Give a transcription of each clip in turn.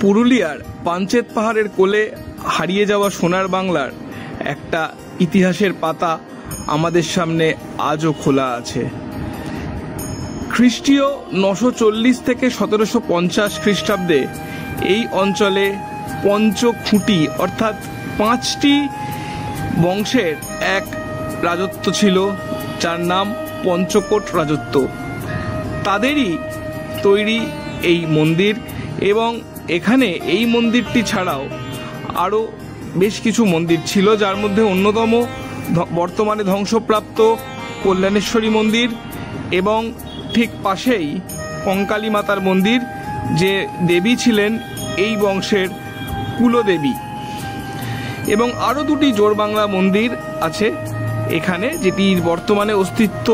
পুরুলিয়ার পাঞ্চেত পাহাড়ের কোলে হারিয়ে যাওয়া সোনার বাংলার একটা ইতিহাসের পাতা আমাদের সামনে আজও খোলা আছে। খ্রিস্টীয় 940 থেকে 1750 খ্রিস্টাব্দে এই অঞ্চলে পঞ্চখুঁটি অর্থাৎ 5টি বংশের এক রাজত্ব ছিল, যার নাম পঞ্চকোট রাজত্ব। তাদেরই তৈরি এই মন্দির, এবং এখানে এই মন্দিরটি ছাড়াও আরও বেশ কিছু মন্দির ছিল, যার মধ্যে অন্যতম বর্তমানে ধ্বংসপ্রাপ্ত কল্যাণেশ্বরী মন্দির এবং ঠিক পাশেই কঙ্কালী মাতার মন্দির, যে দেবী ছিলেন এই বংশের কুলদেবী। এবং আরও দুটি জোড়বাংলা মন্দির আছে এখানে, যেটির বর্তমানে অস্তিত্ব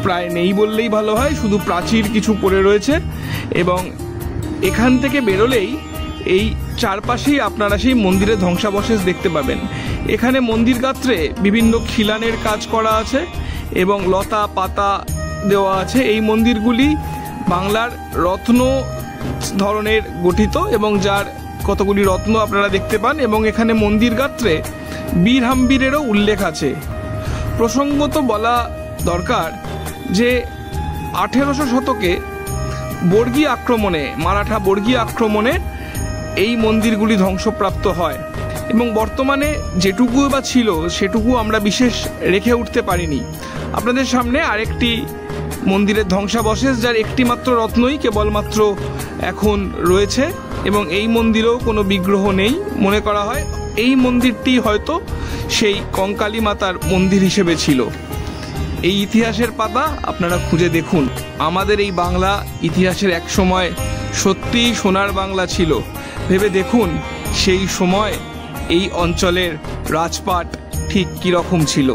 প্রায় নেই বললেই ভালো হয়, শুধু প্রাচীর কিছু পড়ে রয়েছে। এবং এখান থেকে বেরোলেই এই চারপাশেই আপনারা সেই মন্দিরের ধ্বংসাবশেষ দেখতে পাবেন। এখানে মন্দির গাত্রে বিভিন্ন খিলানের কাজ করা আছে এবং লতা পাতা দেওয়া আছে। এই মন্দিরগুলি বাংলার রত্ন ধরনের গঠিত এবং যার কতগুলি রত্ন আপনারা দেখতে পান, এবং এখানে মন্দির গাত্রে বীর হাম্বীরেরও উল্লেখ আছে। প্রসঙ্গত বলা দরকার যে 1800 শতকে বর্গী আক্রমণে, মারাঠা বর্গী আক্রমণে এই মন্দিরগুলি ধ্বংসপ্রাপ্ত হয়, এবং বর্তমানে যেটুকু বা ছিল সেটুকু আমরা বিশেষ রেখে উঠতে পারিনি। আপনাদের সামনে আরেকটি মন্দিরের ধ্বংসাবশেষ, যার একটি মাত্র রত্নই কেবলমাত্র এখন রয়েছে, এবং এই মন্দিরেও কোনো বিগ্রহ নেই। মনে করা হয় এই মন্দিরটি হয়তো সেই কঙ্কালী মাতার মন্দির হিসেবে ছিল। এই ইতিহাসের পাতা আপনারা খুঁজে দেখুন। আমাদের এই বাংলা ইতিহাসের এক সময় সত্যিই সোনার বাংলা ছিল। ভেবে দেখুন সেই সময় এই অঞ্চলের রাজপাট ঠিক কীরকম ছিল।